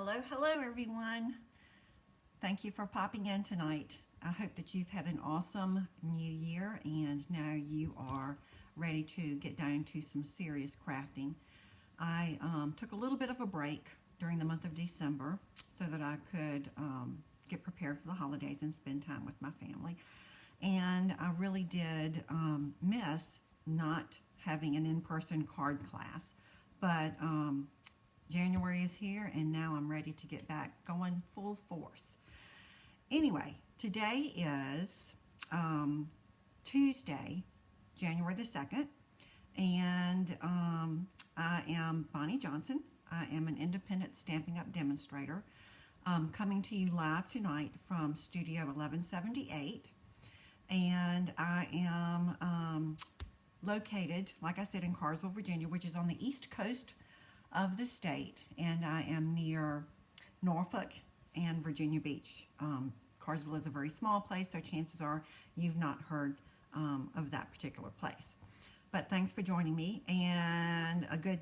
Hello everyone. Thank you for popping in tonight. I hope that you've had an awesome new year and now you are ready to get down to some serious crafting. I took a little bit of a break during the month of December so that I could get prepared for the holidays and spend time with my family. And I really did miss not having an in-person card class, but January is here and now I'm ready to get back going full force. Anyway, today is Tuesday, January the 2nd, and I am Bonnie Johnson. I am an independent Stampin' Up! Demonstrator coming to you live tonight from Studio 1178, and I am located, like I said, in Cartersville, Virginia, which is on the east coast of the state, and I am near Norfolk and Virginia Beach. Cartersville is a very small place, so chances are you've not heard of that particular place. But thanks for joining me, and a good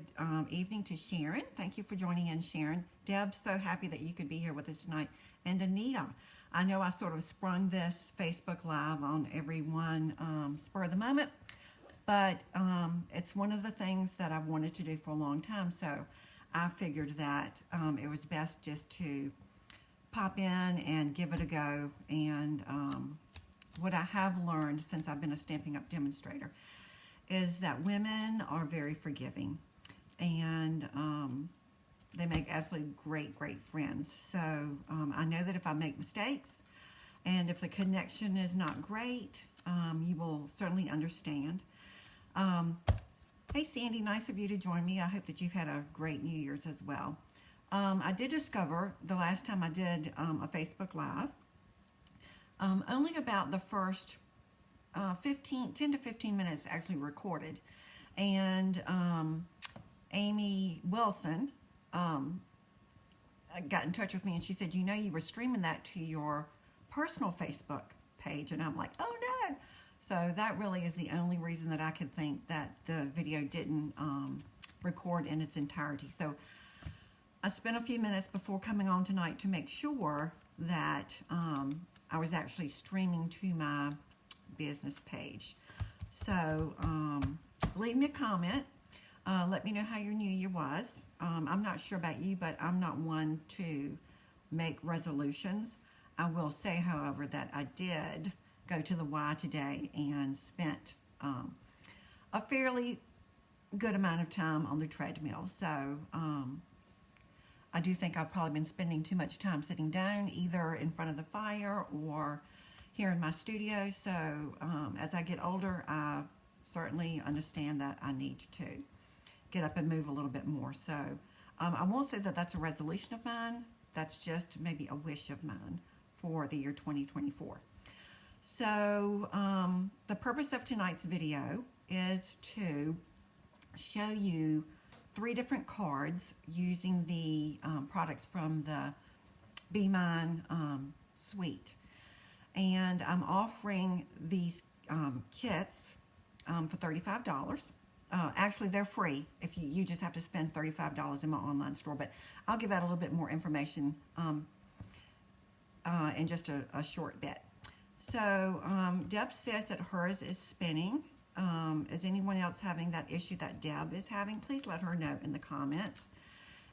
evening to Sharon. Thank you for joining in, Sharon. Deb, so happy that you could be here with us tonight. And Anita, I know I sort of sprung this Facebook Live on everyone spur of the moment, but it's one of the things that I've wanted to do for a long time, so I figured that it was best just to pop in and give it a go. And what I have learned since I've been a Stampin' Up! Demonstrator is that women are very forgiving, and they make absolutely great friends. So I know that if I make mistakes and if the connection is not great, you will certainly understand. Hey Sandy, nice of you to join me. I hope that you've had a great New Year's as well. I did discover the last time I did a Facebook Live, only about the first 10 to 15 minutes actually recorded. And Amy Wilson got in touch with me and she said, you know, you were streaming that to your personal Facebook page. And I'm like, oh no. So that really is the only reason that I could think that the video didn't record in its entirety. So I spent a few minutes before coming on tonight to make sure that I was actually streaming to my business page. So leave me a comment. Let me know how your new year was. I'm not sure about you, but I'm not one to make resolutions. I will say, however, that I did go to the Y today and spent a fairly good amount of time on the treadmill. So I do think I've probably been spending too much time sitting down, either in front of the fire or here in my studio. So as I get older, I certainly understand that I need to get up and move a little bit more. So I won't say that that's a resolution of mine. That's just maybe a wish of mine for the year 2024. So the purpose of tonight's video is to show you 3 different cards using the products from the Be Mine suite. And I'm offering these kits for $35. Actually, they're free. If you just have to spend $35 in my online store, but I'll give out a little bit more information in just a short bit. So Deb says that hers is spinning. Is anyone else having that issue that Deb is having? Please let her know in the comments.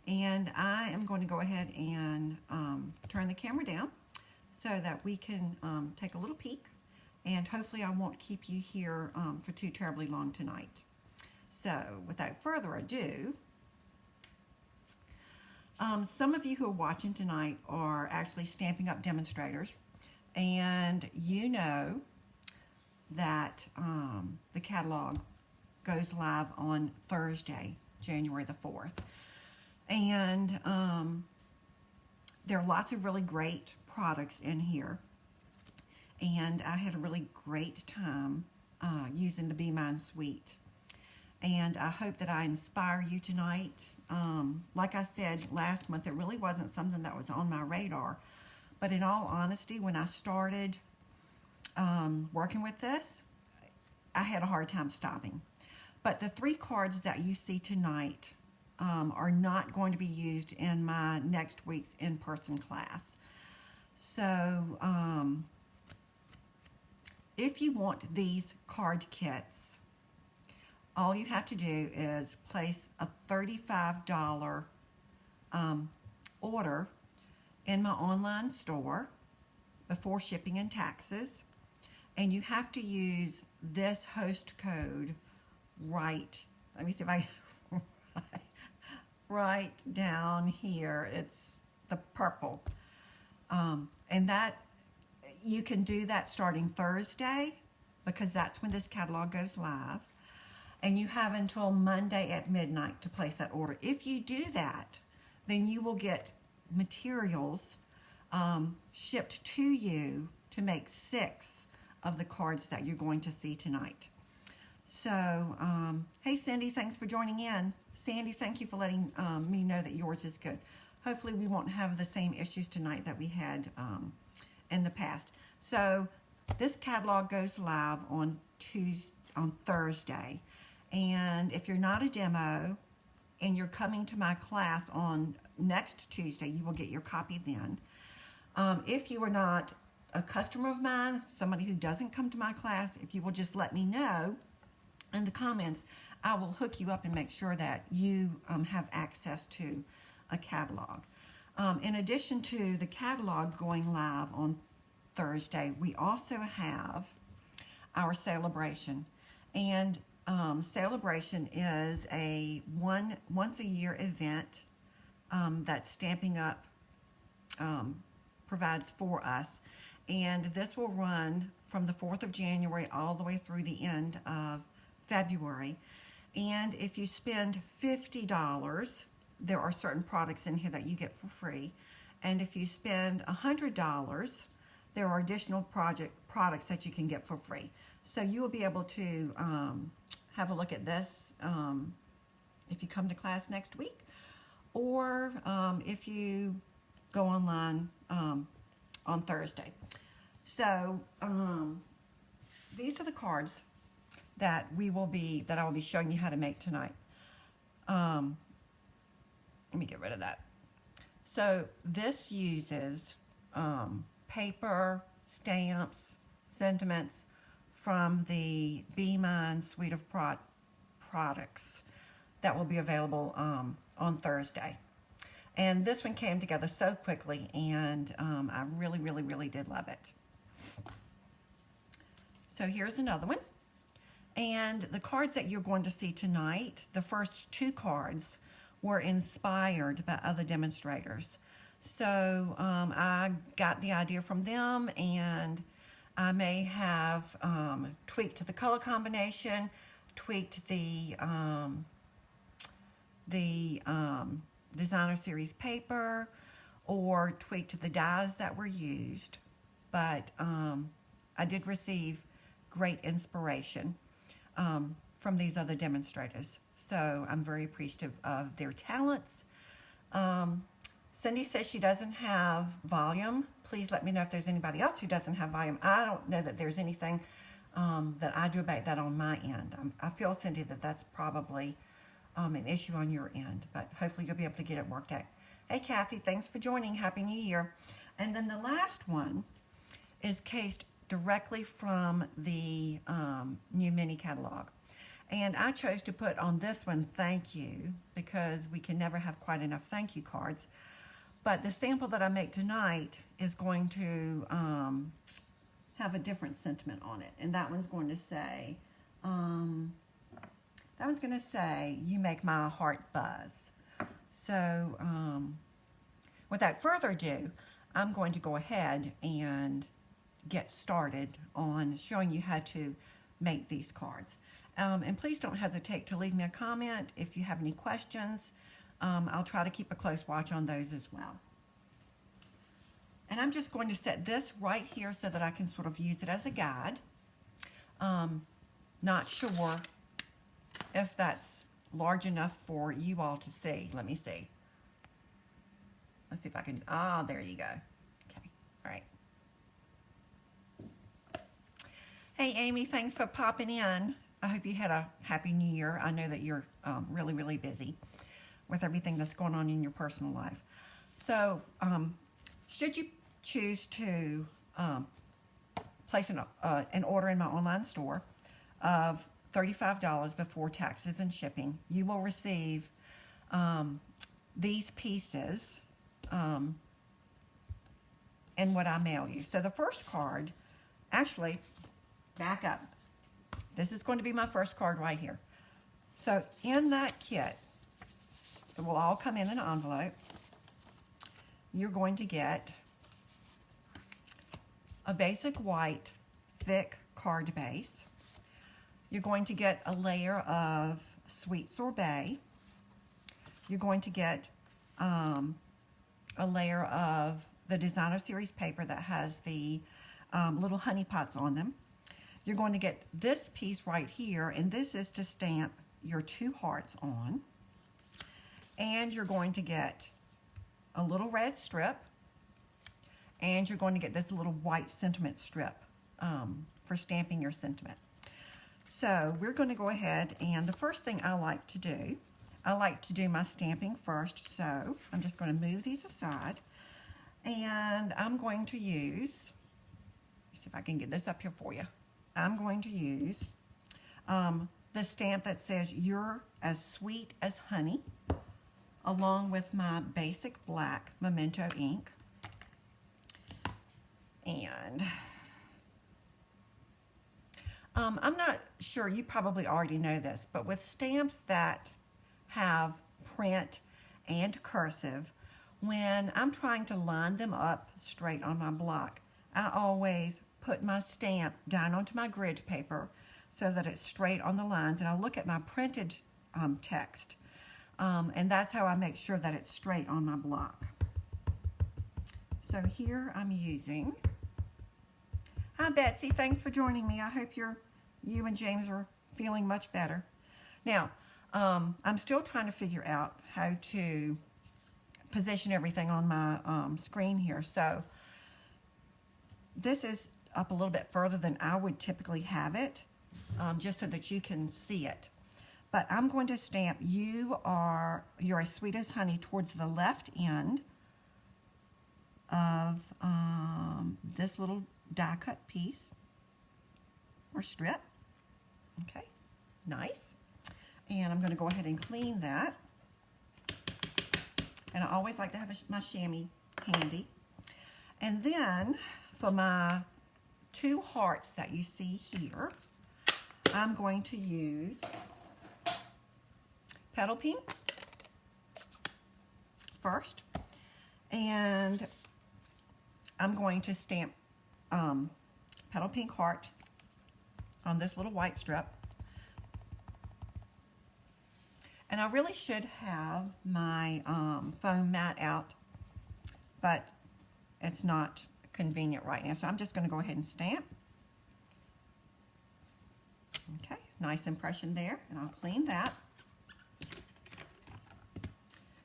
And I am going to go ahead and turn the camera down so that we can take a little peek. And hopefully I won't keep you here for too terribly long tonight. So without further ado, some of you who are watching tonight are actually Stampin' Up! Demonstrators. And you know that the catalog goes live on Thursday, January the 4th. And there are lots of really great products in here. And I had a really great time using the Be Mine suite. And I hope that I inspire you tonight. Like I said last month, it really wasn't something that was on my radar. But in all honesty, when I started working with this, I had a hard time stopping. But the 3 cards that you see tonight are not going to be used in my next week's in-person class. So if you want these card kits, all you have to do is place a $35 order in my online store before shipping and taxes, and you have to use this host code right. Let me see if I right down here. It's the purple, and that you can do that starting Thursday because that's when this catalog goes live, and you have until Monday at midnight to place that order. If you do that, then you will get materials shipped to you to make 6 of the cards that you're going to see tonight. So, hey Cindy, thanks for joining in. Sandy, thank you for letting me know that yours is good. Hopefully we won't have the same issues tonight that we had in the past. So this catalog goes live on Thursday. And if you're not a demo and you're coming to my class on next Tuesday, you will get your copy then. If you are not a customer of mine, somebody who doesn't come to my class, if you will just let me know in the comments, I will hook you up and make sure that you have access to a catalog. In addition to the catalog going live on Thursday, we also have our celebration. And celebration is a once a year event that Stamping Up provides for us. And this will run from the 4th of January all the way through the end of February. And if you spend $50, there are certain products in here that you get for free. And if you spend $100, there are additional products that you can get for free. So you will be able to have a look at this if you come to class next week, or if you go online on Thursday. So these are the cards that I will be showing you how to make tonight. Let me get rid of that. So this uses paper, stamps, sentiments from the Be Mine suite of products that will be available on Thursday. And this one came together so quickly, and I really, really, really did love it. So here's another one. And the cards that you're going to see tonight, the first 2 cards were inspired by other demonstrators. So I got the idea from them, and I may have tweaked the color combination, tweaked the designer series paper, or tweaked the dies that were used. But I did receive great inspiration from these other demonstrators. So I'm very appreciative of their talents. Cindy says she doesn't have volume. Please let me know if there's anybody else who doesn't have volume. I don't know that there's anything that I do about that on my end. I feel, Cindy, that that's probably an issue on your end, but hopefully you'll be able to get it worked out. Hey, Kathy, thanks for joining. Happy New Year. And then the last one is cased directly from the new mini catalog. And I chose to put on this one, thank you, because we can never have quite enough thank you cards. But the sample that I make tonight is going to have a different sentiment on it. And that one's going to say, you make my heart buzz. So without further ado, I'm going to go ahead and get started on showing you how to make these cards. And please don't hesitate to leave me a comment if you have any questions. I'll try to keep a close watch on those as well. And I'm just going to set this right here so that I can sort of use it as a guide. Not sure if that's large enough for you all to see. Let me see. Let's see if I can, there you go. Okay, all right. Hey, Amy, thanks for popping in. I hope you had a happy new year. I know that you're really, really busy. with everything that's going on in your personal life. So should you choose to place an order in my online store of $35 before taxes and shipping, you will receive these pieces in what I mail you. So the first card, actually, back up. This is going to be my first card right here. So in that kit, it will all come in an envelope. You're going to get a basic white, thick card base. You're going to get a layer of sweet sorbet. You're going to get a layer of the designer series paper that has the little honey pots on them. You're going to get this piece right here, and this is to stamp your 2 hearts on. And you're going to get a little red strip, and you're going to get this little white sentiment strip for stamping your sentiment. So we're going to go ahead, and the first thing I like to do my stamping first. So I'm just going to move these aside, and I'm going to use, let's see if I can get this up here for you. I'm going to use the stamp that says "You're as sweet as honey," along with my basic black Memento ink. And I'm not sure, you probably already know this, but with stamps that have print and cursive, when I'm trying to line them up straight on my block, I always put my stamp down onto my grid paper so that it's straight on the lines, and I look at my printed text, and that's how I make sure that it's straight on my block. So here I'm using, hi Betsy, thanks for joining me. I hope you and James are feeling much better. Now, I'm still trying to figure out how to position everything on my screen here. So this is up a little bit further than I would typically have it, just so that you can see it. But I'm going to stamp You're as sweet as honey towards the left end of this little die cut piece or strip. Okay, nice. And I'm going to go ahead and clean that. And I always like to have my chamois handy. And then for my 2 hearts that you see here, I'm going to use Petal Pink first. And I'm going to stamp Petal Pink heart on this little white strip. And I really should have my foam mat out, but it's not convenient right now. So I'm just going to go ahead and stamp. Okay, nice impression there, and I'll clean that.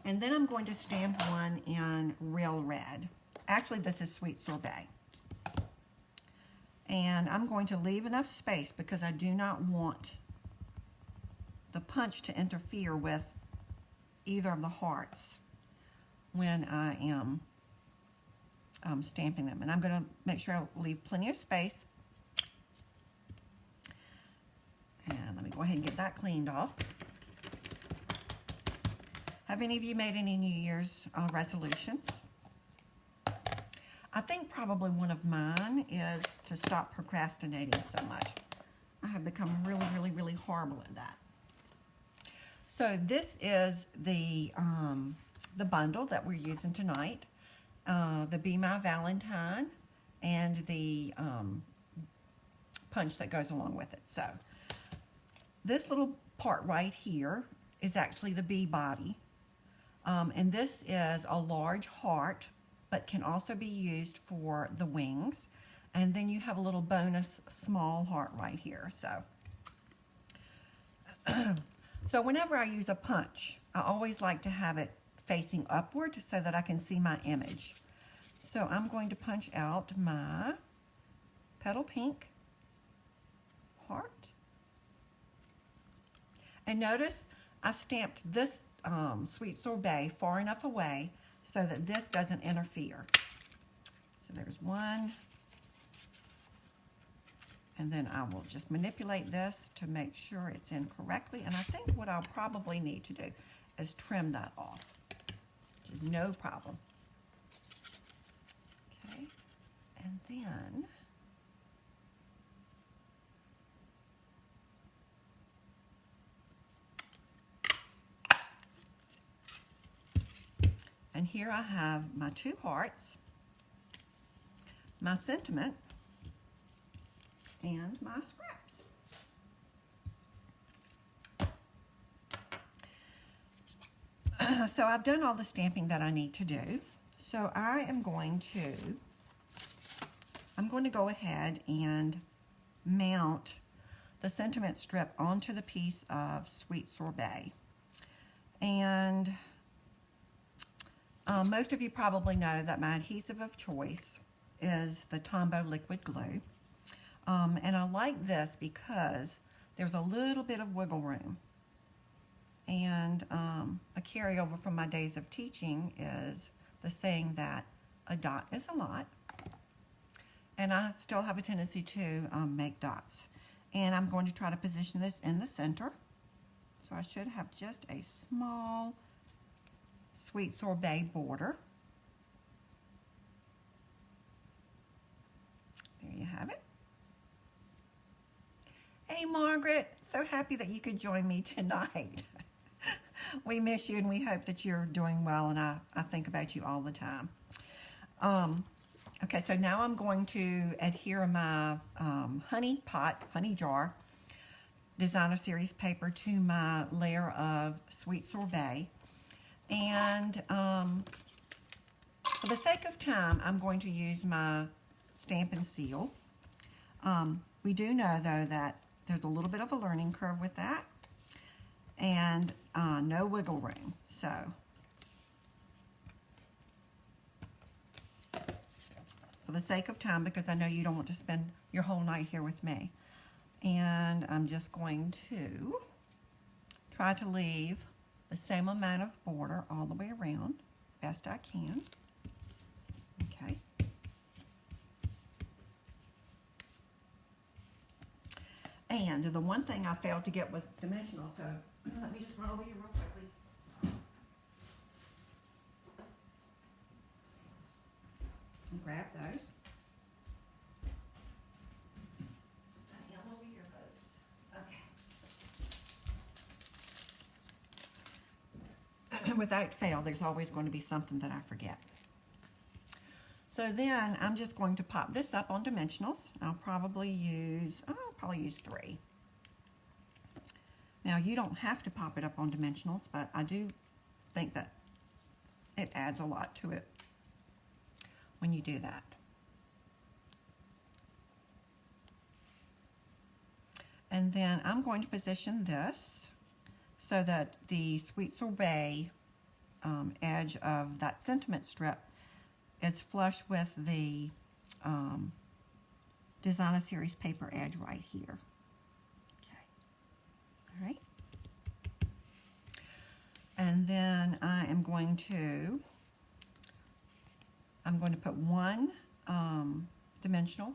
And then I'm going to stamp one in real red. Actually, this is sweet sorbet. And I'm going to leave enough space because I do not want the punch to interfere with either of the hearts when I am stamping them. And I'm going to make sure I leave plenty of space. And let me go ahead and get that cleaned off. Have any of you made any New Year's resolutions? I think probably one of mine is to stop procrastinating so much. I have become really, really, really horrible at that. So this is the bundle that we're using tonight, the Be My Valentine, and the punch that goes along with it. So this little part right here is actually the bee body, and this is a large heart, but can also be used for the wings. And then you have a little bonus small heart right here. So whenever I use a punch, I always like to have it facing upward so that I can see my image. So I'm going to punch out my Petal Pink heart. And notice I stamped this sweet sorbet far enough away so that this doesn't interfere. So there's one. And then I will just manipulate this to make sure it's in correctly. And I think what I'll probably need to do is trim that off, which is no problem. Okay, and then here I have my 2 hearts, my sentiment, and my scraps. So I've done all the stamping that I need to do. So I'm going to go ahead and mount the sentiment strip onto the piece of sweet sorbet. And most of you probably know that my adhesive of choice is the Tombow liquid glue. And I like this because there's a little bit of wiggle room. And a carryover from my days of teaching is the saying that a dot is a lot. And I still have a tendency to make dots. And I'm going to try to position this in the center. So I should have just a small sweet sorbet border. There you have it. Hey Margaret, so happy that you could join me tonight. We miss you and we hope that you're doing well, and I think about you all the time. Okay, so now I'm going to adhere my honey jar designer series paper to my layer of sweet sorbet. And for the sake of time, I'm going to use my stamp and seal. We do know, though, that there's a little bit of a learning curve with that, and no wiggle room. So for the sake of time, because I know you don't want to spend your whole night here with me, and I'm just going to try to leave the same amount of border all the way around, best I can. Okay. And the one thing I failed to get was dimensional, so let me just run over here real quickly and grab those. I am over here, folks. Okay. Without fail, there's always going to be something that I forget. So then I'm just going to pop this up on dimensionals. I'll probably use 3. Now you don't have to pop it up on dimensionals, but I do think that it adds a lot to it when you do that. And then I'm going to position this so that the sweet sorbet edge of that sentiment strip is flush with the Designer Series paper edge right here. Okay. All right. And then I'm going to put one dimensional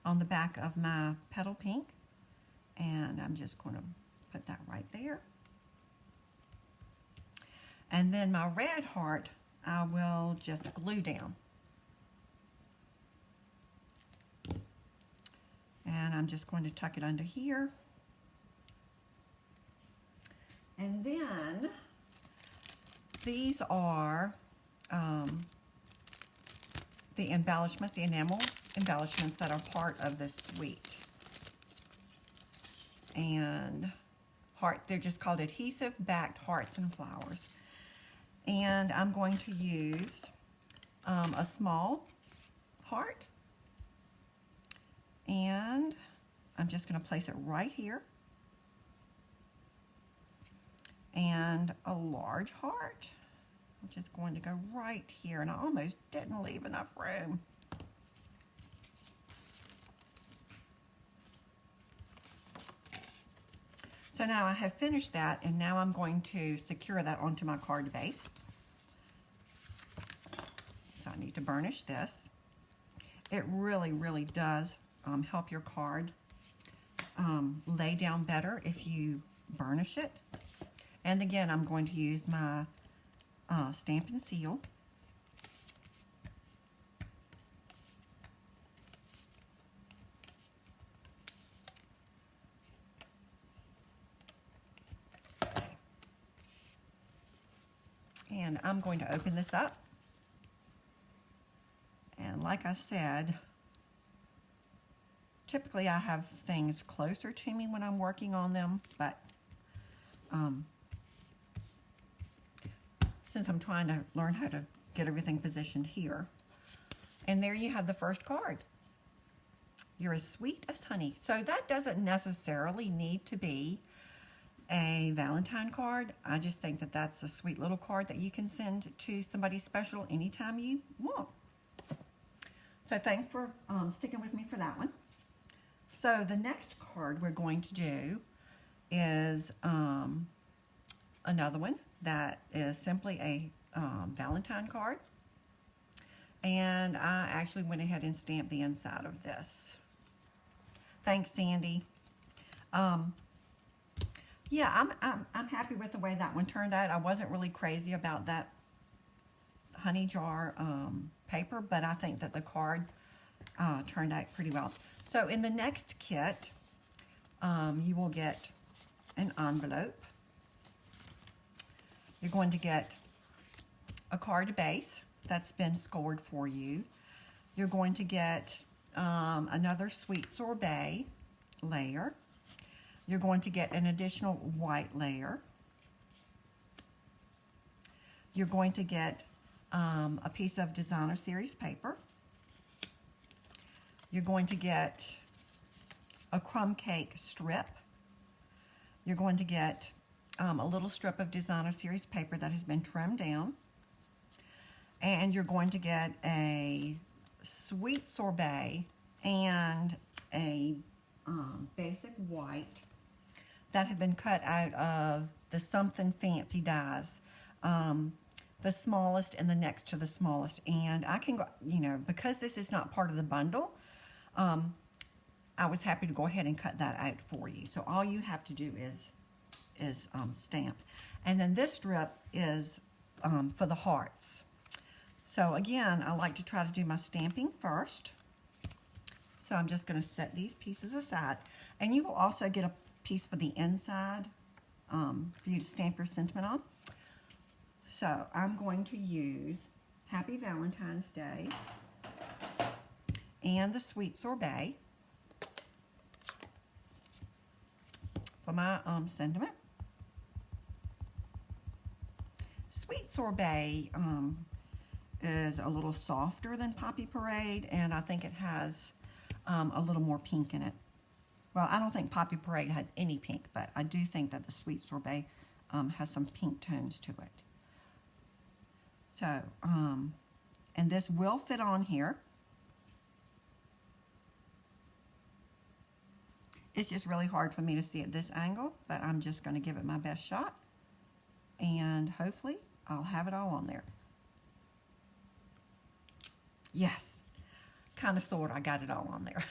on the back of my petal pink, and I'm just going to put that right there. And then my red heart I will just glue down. And I'm just going to tuck it under here. And then these are the embellishments, the enamel embellishments that are part of this suite. And they're just called adhesive backed hearts and flowers. And I'm going to use a small heart, and I'm just going to place it right here, and a large heart, which is going to go right here, and I almost didn't leave enough room. So now I have finished that, and now I'm going to secure that onto my card base. So I need to burnish this. It really, really does help your card lay down better if you burnish it. And again, I'm going to use my Stamp and Seal. And I'm going to open this up. And like I said, typically I have things closer to me when I'm working on them, but since I'm trying to learn how to get everything positioned here. And there you have the first card. You're as sweet as honey. So that doesn't necessarily need to be a Valentine card. I just think that that's a sweet little card that you can send to somebody special anytime you want. So thanks for sticking with me for that one. So the next card we're going to do is another one that is simply a Valentine card. And I actually went ahead and stamped the inside of this. Thanks, Sandy. Yeah, I'm happy with the way that one turned out. I wasn't really crazy about that honey jar paper, but I think that the card turned out pretty well. So in the next kit, you will get an envelope. You're going to get a card base that's been scored for you. You're going to get another sweet sorbet layer. You're going to get an additional white layer. You're going to get a piece of designer series paper. You're going to get a crumb cake strip. You're going to get a little strip of designer series paper that has been trimmed down. And you're going to get a sweet sorbet and a basic white that have been cut out of the Something Fancy dies. The smallest and the next to the smallest. And I can go, you know, because this is not part of the bundle, I was happy to go ahead and cut that out for you. So all you have to do is stamp. And then this strip is for the hearts. So again, I like to try to do my stamping first. So I'm just going to set these pieces aside. And you will also get a piece for the inside for you to stamp your sentiment on. So I'm going to use Happy Valentine's Day and the Sweet Sorbet for my sentiment. Sweet Sorbet is a little softer than Poppy Parade, and I think it has a little more pink in it. Well, I don't think Poppy Parade has any pink, but I do think that the Sweet Sorbet has some pink tones to it. So, and this will fit on here. It's just really hard for me to see at this angle, but I'm just going to give it my best shot. And hopefully, I'll have it all on there. Yes, kind of sort of, I got it all on there.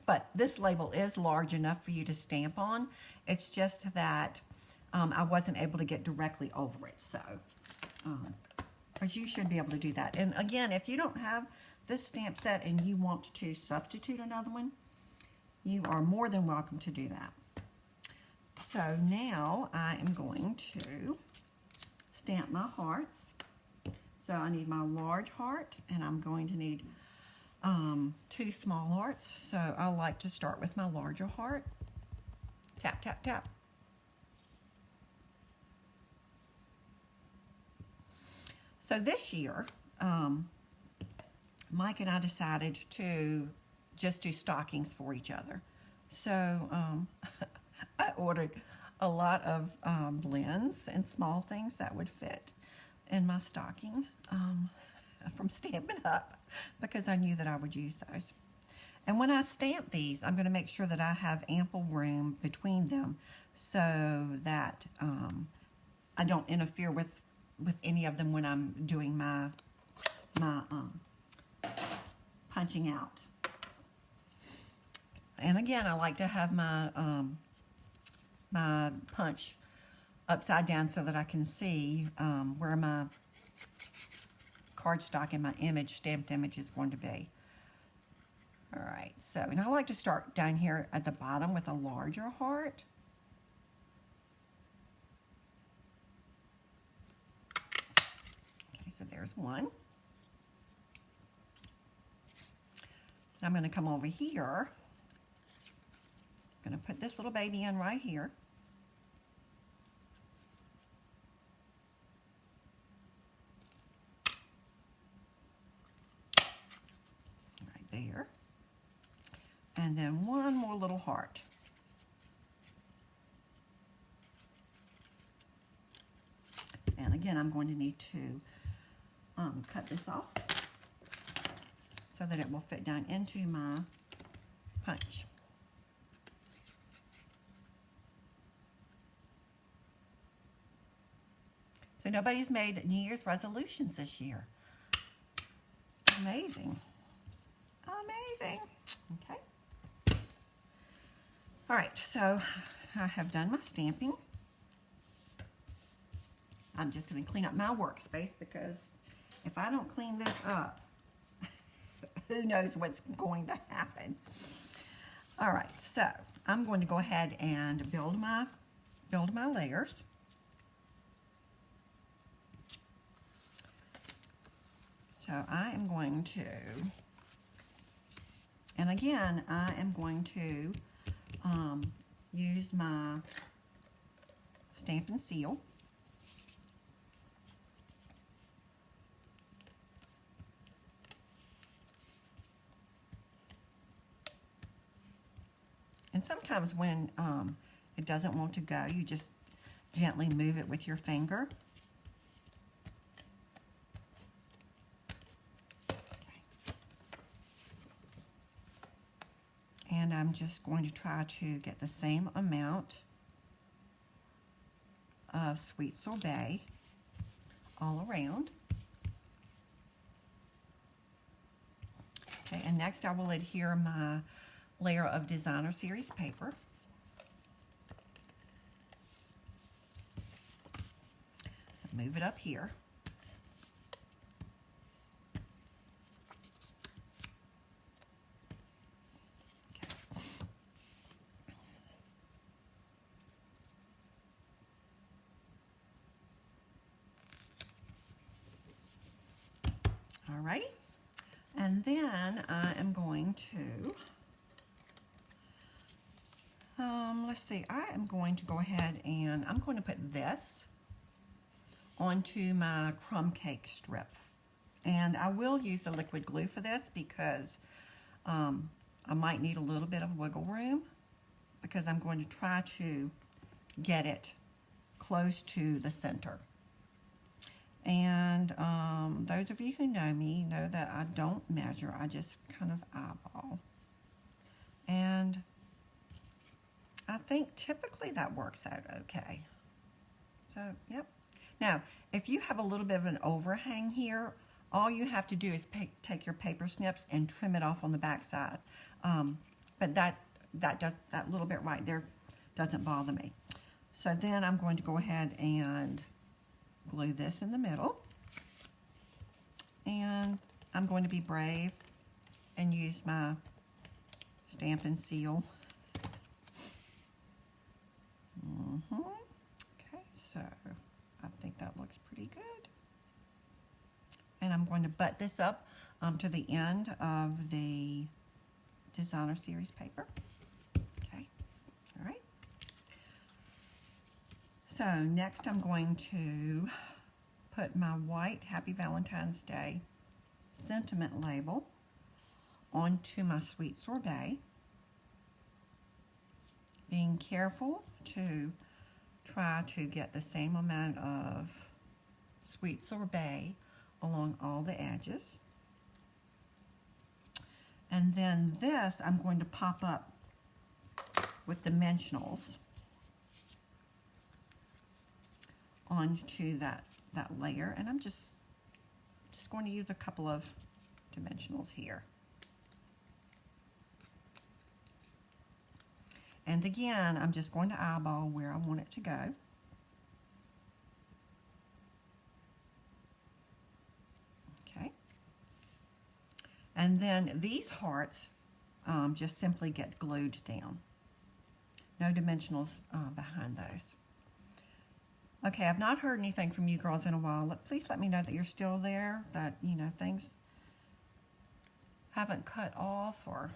But this label is large enough for you to stamp on. It's just that I wasn't able to get directly over it. So, but you should be able to do that. And again, if you don't have this stamp set and you want to substitute another one, you are more than welcome to do that. So now I am going to stamp my hearts. So I need my large heart, and I'm going to need 2 small hearts. So I like to start with my larger heart. Tap, tap, tap. So this year, Mike and I decided to just do stockings for each other. So I ordered a lot of blends and small things that would fit in my stocking from Stampin' Up, because I knew that I would use those. And when I stamp these, I'm going to make sure that I have ample room between them so that I don't interfere with any of them when I'm doing my punching out. And again, I like to have my my punch upside down so that I can see where my cardstock and my stamped image is going to be. All right, so, and I like to start down here at the bottom with a larger heart. Okay, so there's one. And I'm going to come over here. I'm going to put this little baby in right here. Right there. And then one more little heart. And again, I'm going to need to cut this off so that it will fit down into my punch. So nobody's made New Year's resolutions this year. Amazing. Amazing. Okay. All right, so I have done my stamping. I'm just going to clean up my workspace because if I don't clean this up, who knows what's going to happen. All right, so I'm going to go ahead and build my layers. So I am going to, and again, I am going to use my Stamp and Seal. And sometimes when it doesn't want to go, you just gently move it with your finger. And I'm just going to try to get the same amount of sweet sorbet all around. Okay, and next I will adhere my layer of designer series paper. Move it up here. Alrighty, and then I am going to, let's see, I am going to go ahead and I'm going to put this onto my crumb cake strip. And I will use the liquid glue for this because I might need a little bit of wiggle room because I'm going to try to get it close to the center. And those of you who know me know that I don't measure, I just kind of eyeball. And I think typically that works out okay. So, yep. Now, if you have a little bit of an overhang here, all you have to do is take your paper snips and trim it off on the back side. But that little bit right there doesn't bother me. So then I'm going to go ahead and glue this in the middle. And I'm going to be brave and use my Stamp and Seal. Okay, so I think that looks pretty good. And I'm going to butt this up to the end of the designer series paper. Okay, all right. So next I'm going to put my white Happy Valentine's Day sentiment label onto my sweet sorbet, being careful to try to get the same amount of sweet sorbet along all the edges. And then this I'm going to pop up with dimensionals. onto that layer, and I'm just going to use a couple of dimensionals here. And again, I'm just going to eyeball where I want it to go. Okay. And then these hearts just simply get glued down. No dimensionals behind those. Okay, I've not heard anything from you girls in a while. Please let me know that you're still there, that, you know, things haven't cut off or...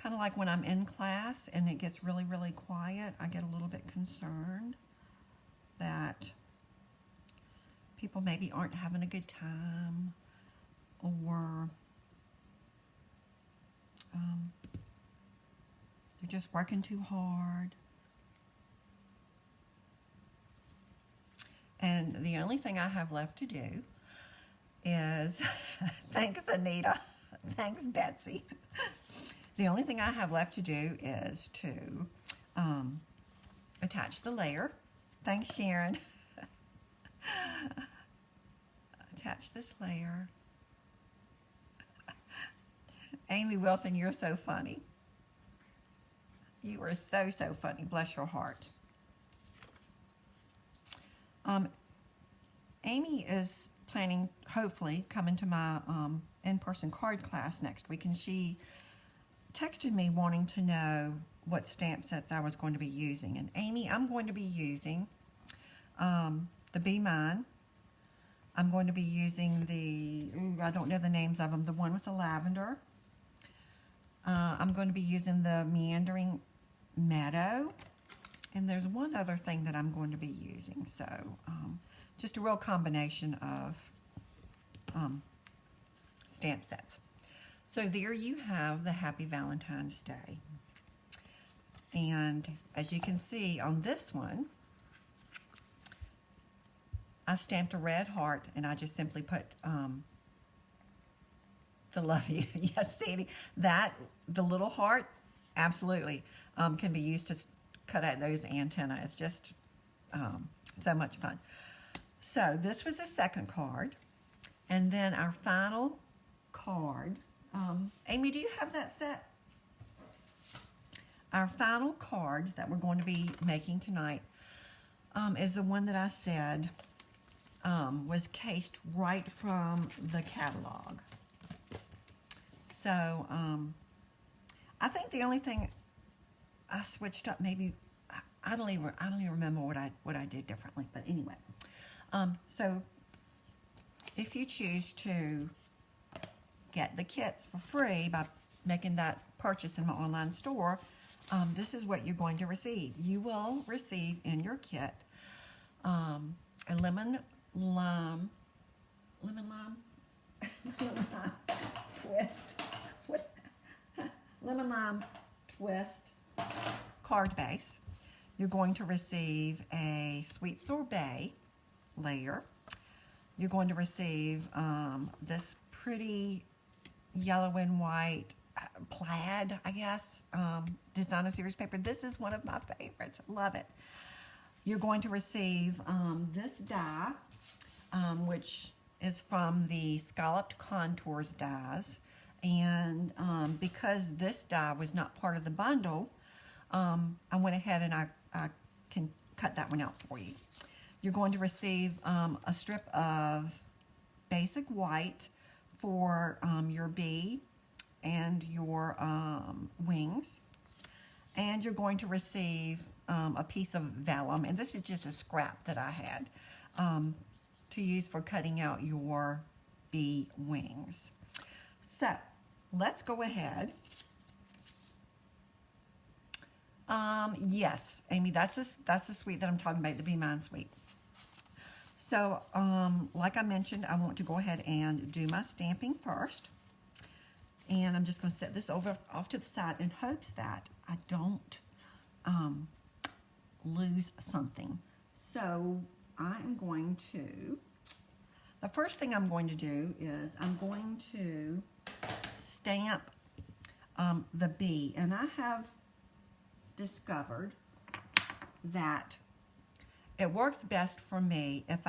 Kind of like when I'm in class and it gets really, really quiet, I get a little bit concerned that people maybe aren't having a good time, or they're just working too hard. And the only thing I have left to do is, thanks Anita, thanks Betsy. The only thing I have left to do is to attach the layer. Thanks, Sharon. Attach this layer. Amy Wilson, you're so funny. You are so, so funny. Bless your heart. Amy is planning, hopefully, coming to my in-person card class next week, and she texted me wanting to know what stamp sets I was going to be using. And Amy, I'm going to be using the Be Mine. I'm going to be using the, I don't know the names of them, the one with the lavender. I'm going to be using the Meandering Meadow. And there's one other thing that I'm going to be using. So just a real combination of stamp sets. So there you have the Happy Valentine's Day. And as you can see on this one, I stamped a red heart, and I just simply put the love you. Yes, Sandy, that, the little heart, absolutely can be used to cut out those antennae. It's just so much fun. So this was the second card. And then our final card, Amy, do you have that set? Our final card that we're going to be making tonight is the one that I said was cased right from the catalog. So I think the only thing I switched up, maybe I don't even remember what I did differently, but anyway. So if you choose to get the kits for free by making that purchase in my online store, this is what you're going to receive. You will receive in your kit a lemon lime twist. Lemon lime twist card base. You're going to receive a sweet sorbet layer. You're going to receive this pretty yellow and white plaid, I guess, designer series paper. This is one of my favorites. Love it. You're going to receive this die, which is from the Scalloped Contours dies. And because this die was not part of the bundle, I went ahead and I can cut that one out for you. You're going to receive a strip of basic white for your bee and your wings. And you're going to receive a piece of vellum, and this is just a scrap that I had to use for cutting out your bee wings. So let's go ahead. Yes, Amy, that's the suite that I'm talking about, the Be Mine suite. So, like I mentioned, I want to go ahead and do my stamping first. And I'm just going to set this off to the side in hopes that I don't lose something. So, I'm going to, the first thing I'm going to do is I'm going to stamp the bee, and I have discovered that it works best for me if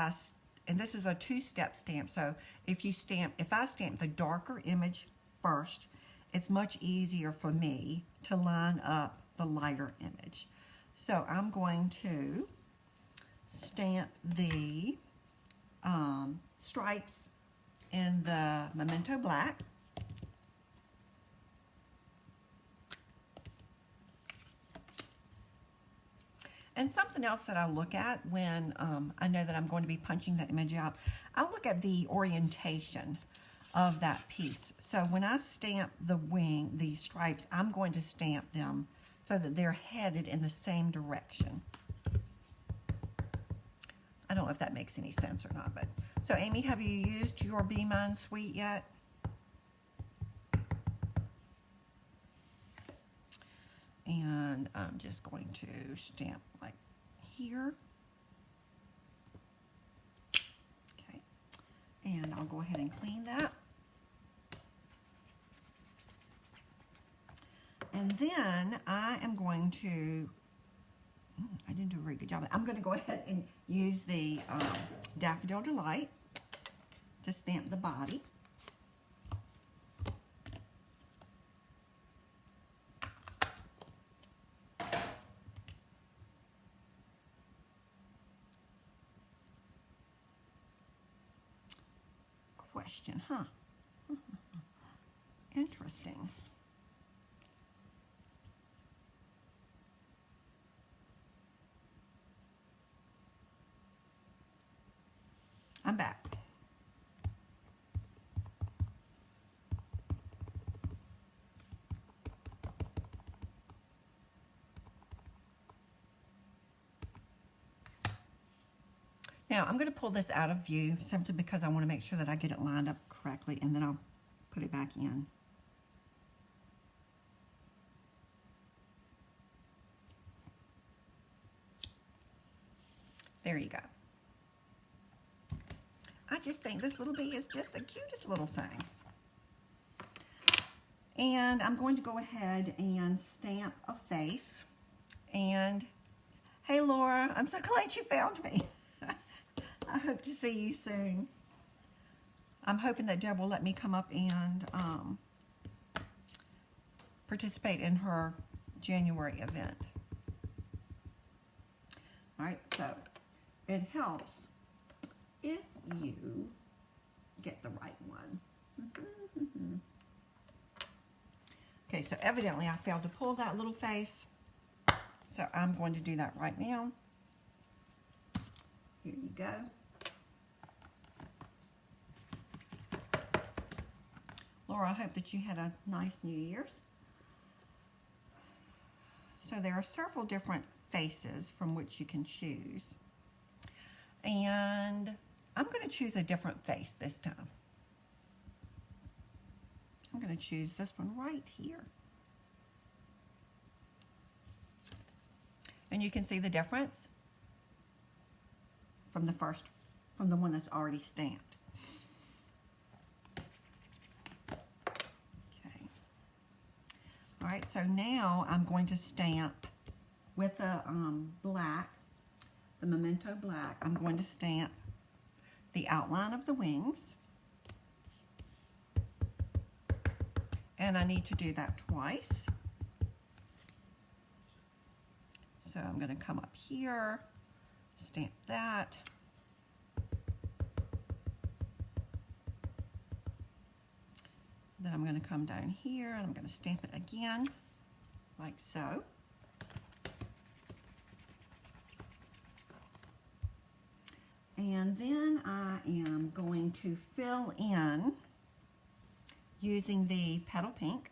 and this is a two-step stamp, so if I stamp the darker image first, it's much easier for me to line up the lighter image. So I'm going to stamp the stripes in the Memento Black. And something else that I look at when I know that I'm going to be punching the image out, I look at the orientation of that piece. So when I stamp the stripes, I'm going to stamp them so that they're headed in the same direction. I don't know if that makes any sense or not, but so Amy, have you used your Be Mine Sweet yet? And I'm just going to stamp like here. Okay, and I'll go ahead and clean that. And then I am going to, I didn't do a very good job. I'm going to go ahead and use the Daffodil Delight to stamp the body. Question, huh? Interesting. I'm back. Now I'm going to pull this out of view simply because I want to make sure that I get it lined up correctly, and then I'll put it back in. There you go. I just think this little bee is just the cutest little thing. And I'm going to go ahead and stamp a face. And hey Laura, I'm so glad you found me. I hope to see you soon. I'm hoping that Deb will let me come up and participate in her January event. All right, so it helps if you get the right one. Okay, so evidently I failed to pull that little face, so I'm going to do that right now. Here you go. Laura, I hope that you had a nice New Year's. So there are several different faces from which you can choose. And I'm going to choose a different face this time. I'm going to choose this one right here. And you can see the difference from the one that's already stamped. Okay. All right, so now I'm going to stamp with the black, the Memento Black. I'm going to stamp the outline of the wings. And I need to do that twice. So I'm going to come up here, stamp that. Then I'm going to come down here and I'm going to stamp it again, like so. And then I am going to fill in using the Petal Pink.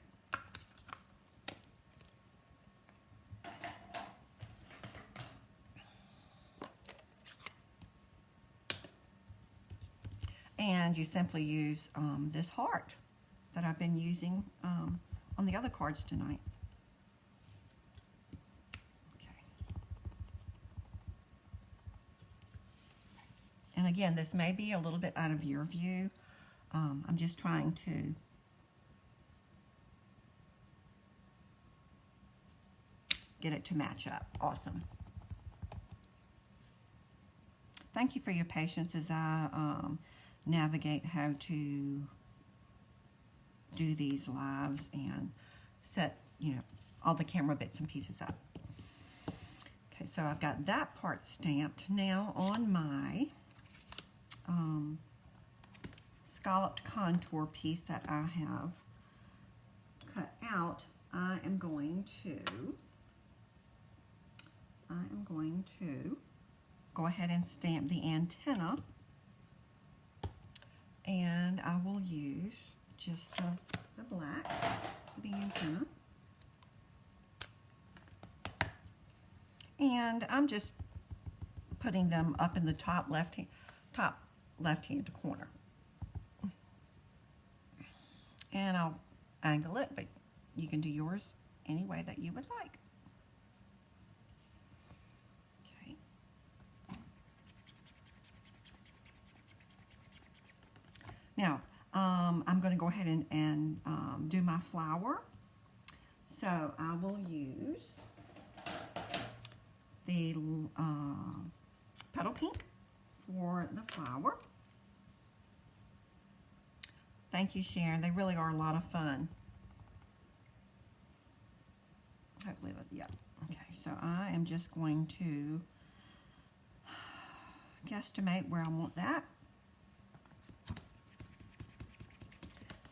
And you simply use this heart that I've been using on the other cards tonight. Okay. And again, this may be a little bit out of your view. I'm just trying to get it to match up. Awesome. Thank you for your patience as I navigate how to do these lives and set, all the camera bits and pieces up. Okay, so I've got that part stamped. Now on my scalloped contour piece that I have cut out, I am going to go ahead and stamp the antenna, and I will use just the black for the antenna. And I'm just putting them up in the top left-hand corner. And I'll angle it, but you can do yours any way that you would like. Okay. Now, I'm going to go ahead and do my flower. So I will use the petal pink for the flower. Thank you, Sharon. They really are a lot of fun. Hopefully, yeah. Okay, so I am just going to guesstimate where I want that.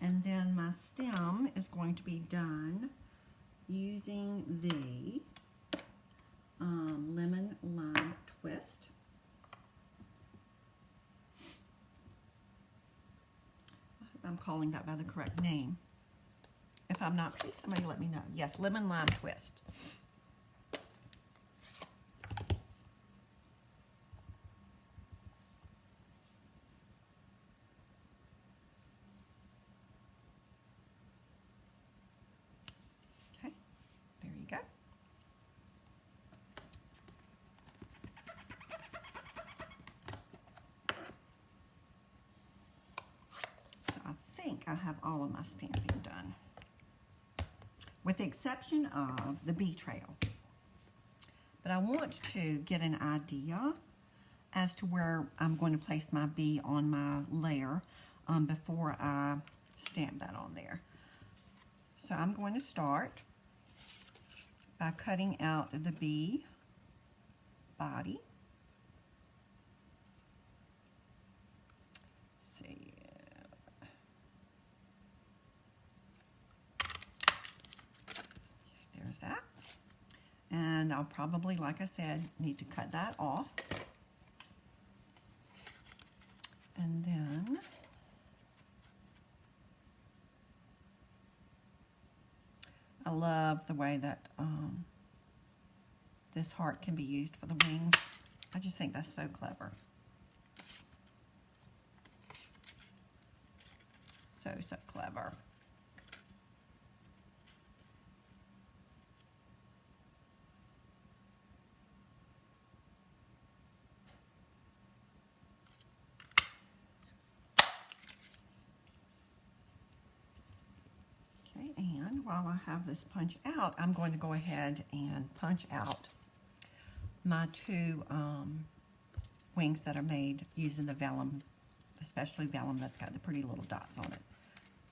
And then my stem is going to be done using the lemon lime twist. I hope I'm calling that by the correct name. If I'm not, please somebody let me know. Yes, lemon lime twist. Okay, there you go. I have all of my stamping done, with the exception of the bee trail. But I want to get an idea as to where I'm going to place my bee on my layer before I stamp that on there. So I'm going to start by cutting out the bee body. That, and I'll probably, like I said, need to cut that off, and then I love the way that this heart can be used for the wings. I just think that's so clever. So clever. And while I have this punch out, I'm going to go ahead and punch out my two wings that are made using the vellum, especially vellum that's got the pretty little dots on it.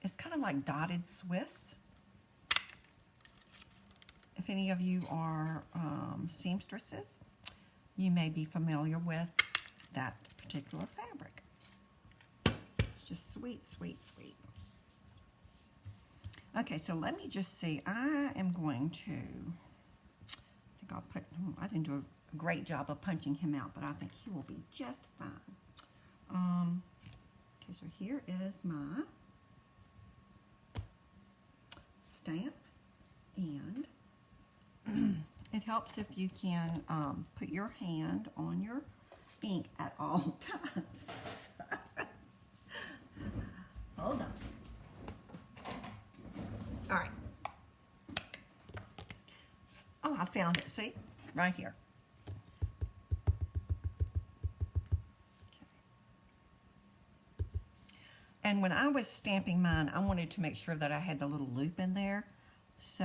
It's kind of like dotted Swiss. If any of you are seamstresses, you may be familiar with that particular fabric. It's just sweet, sweet, sweet. Okay, so let me just see. I am going to, I think I'll put, I didn't do a great job of punching him out, but I think he will be just fine. Okay, so here is my stamp, and it helps if you can put your hand on your ink at all times. Hold on. All right. Oh, I found it. See? Right here. Okay. And when I was stamping mine, I wanted to make sure that I had the little loop in there. So,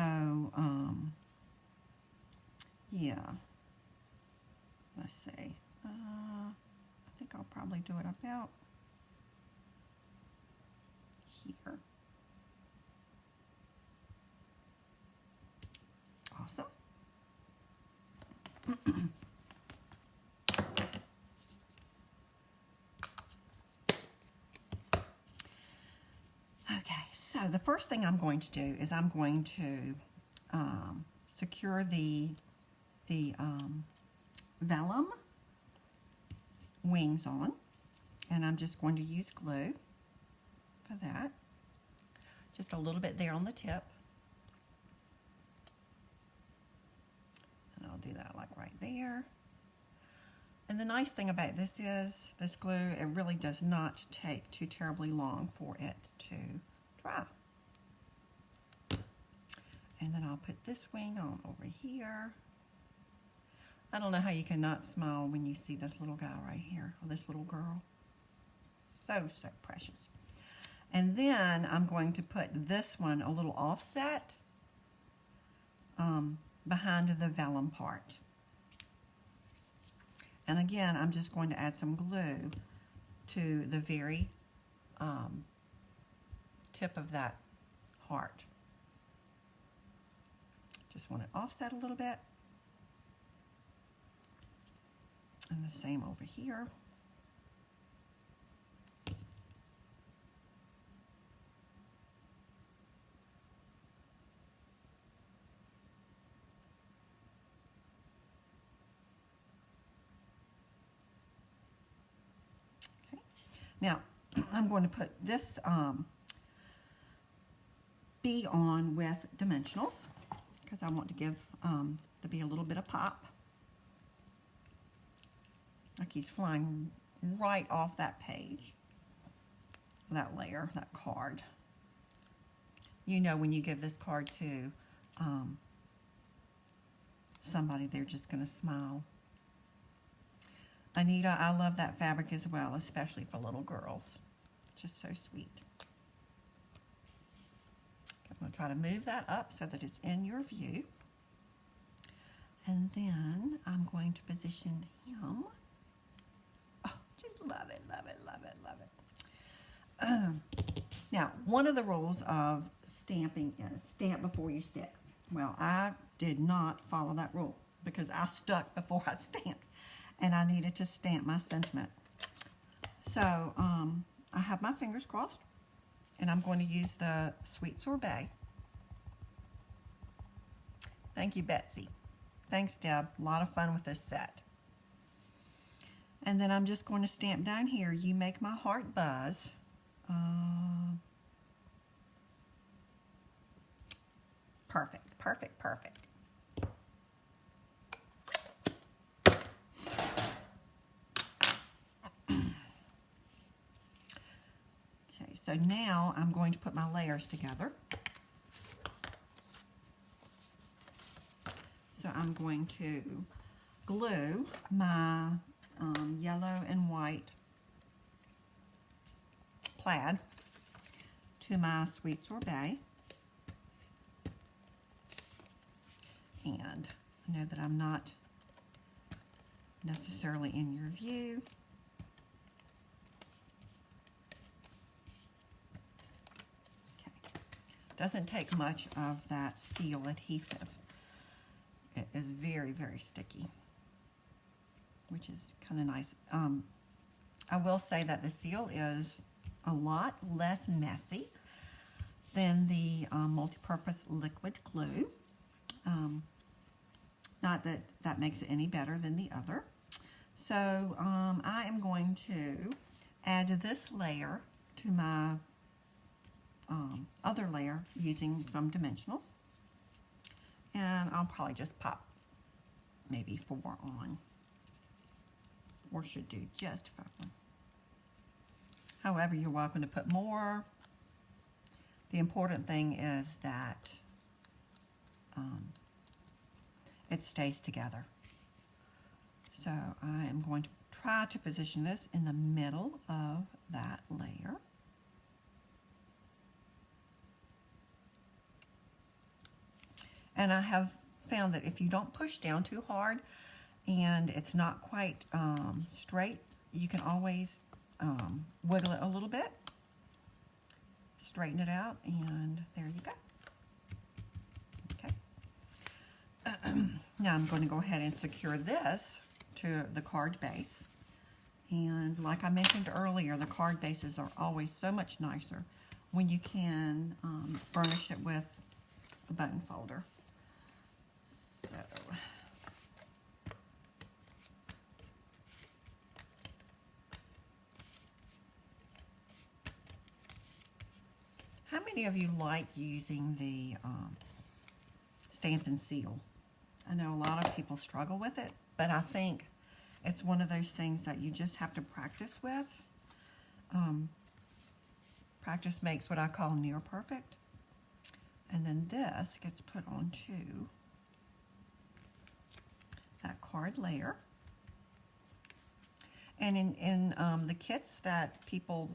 Yeah. Let's see. I think I'll probably do it about here. Awesome. Okay, so the first thing I'm going to do is I'm going to secure the vellum wings on, and I'm just going to use glue for that. Just a little bit there on the tip. And I'll do that like right there. And the nice thing about this is, this glue, it really does not take too terribly long for it to dry. And then I'll put this wing on over here. I don't know how you cannot smile when you see this little guy right here, or this little girl. So, so precious. And then I'm going to put this one a little offset behind the vellum part. And again, I'm just going to add some glue to the very tip of that heart. Just want it offset a little bit. And the same over here. Okay. Now, I'm going to put this bee on with dimensionals because I want to give the bee a little bit of pop. Like he's flying right off that page, that layer, that card. You know, when you give this card to somebody, they're just going to smile. Anita, I love that fabric as well, especially for little girls. Just so sweet. I'm going to try to move that up so that it's in your view. And then I'm going to position him. Love it, love it, love it, love it. Now, one of the rules of stamping is stamp before you stick. Well, I did not follow that rule because I stuck before I stamped, and I needed to stamp my sentiment. So I have my fingers crossed, and I'm going to use the Sweet Sorbet. Thank you, Betsy. Thanks, Deb. A lot of fun with this set. And then I'm just going to stamp down here, you make my heart buzz. Perfect, perfect, perfect. Okay, so now I'm going to put my layers together. So I'm going to glue my yellow and white plaid to my Sweet Sorbet. And I know that I'm not necessarily in your view. Okay. Doesn't take much of that seal adhesive. It is very, very sticky, which is kind of nice. I will say that the seal is a lot less messy than the multi-purpose liquid glue. Not that that makes it any better than the other. So I am going to add this layer to my other layer using some dimensionals. And I'll probably just pop maybe 4 on. Or should do just 5. However, you're welcome to put more. The important thing is that it stays together. So I am going to try to position this in the middle of that layer. And I have found that if you don't push down too hard and it's not quite straight, you can always wiggle it a little bit, straighten it out, and there you go. Okay. Now I'm going to go ahead and secure this to the card base. And like I mentioned earlier, the card bases are always so much nicer when you can furnish it with a button folder. So, how many of you like using the stamp and seal? I know a lot of people struggle with it, but I think it's one of those things that you just have to practice with. Practice makes what I call near perfect. And then this gets put onto that card layer. And in the kits that people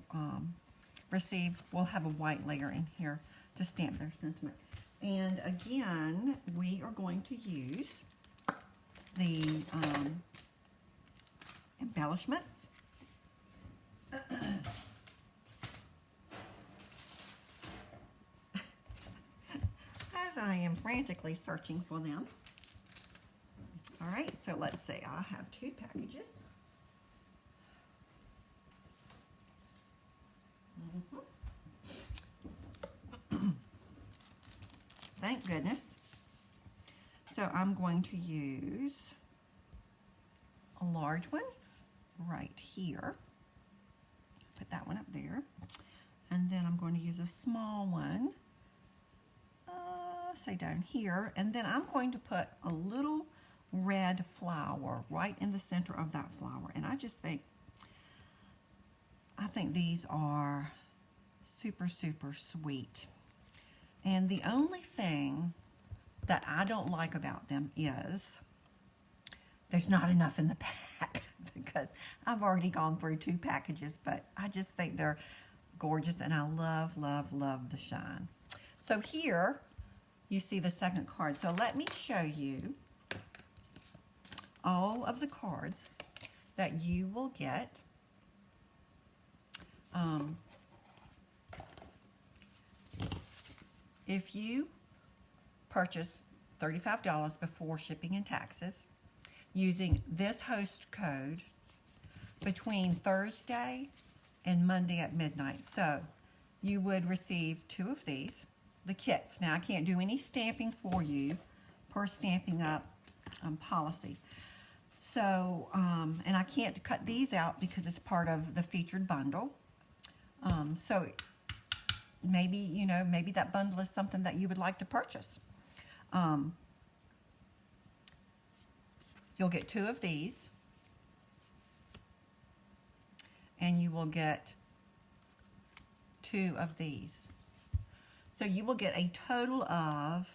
receive, we'll have a white layer in here to stamp their sentiment. And again, we are going to use the embellishments. As I am frantically searching for them. All right, so let's see, I have 2 packages. Thank goodness. So I'm going to use a large one right here. Put that one up there. And then I'm going to use a small one, say down here. And then I'm going to put a little red flower right in the center of that flower. And I think these are super, super sweet. And the only thing that I don't like about them is there's not enough in the pack because I've already gone through 2 packages, but I just think they're gorgeous and I love, love, love the shine. So here you see the second card. So let me show you all of the cards that you will get. If you purchase $35 before shipping and taxes using this host code between Thursday and Monday at midnight, so you would receive 2 of these, the kits. Now I can't do any stamping for you per Stampin' Up policy. So, and I can't cut these out because it's part of the featured bundle. So maybe, maybe that bundle is something that you would like to purchase. You'll get 2 of these, and you will get 2 of these. So you will get a total of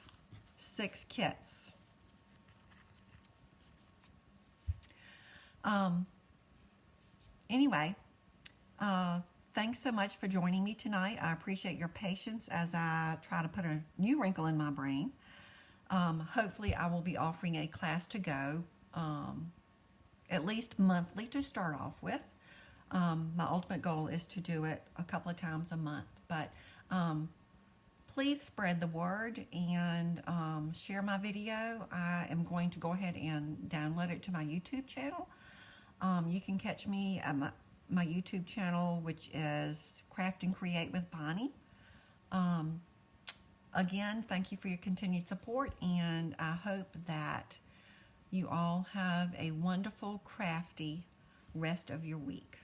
6 kits. Anyway, thanks so much for joining me tonight. I appreciate your patience as I try to put a new wrinkle in my brain. Hopefully I will be offering a class to go, at least monthly to start off with. My ultimate goal is to do it a couple of times a month, but please spread the word and share my video. I am going to go ahead and download it to my YouTube channel. You can catch me at my YouTube channel, which is Craft and Create with Bonnie. Again, thank you for your continued support, and I hope that you all have a wonderful, crafty rest of your week.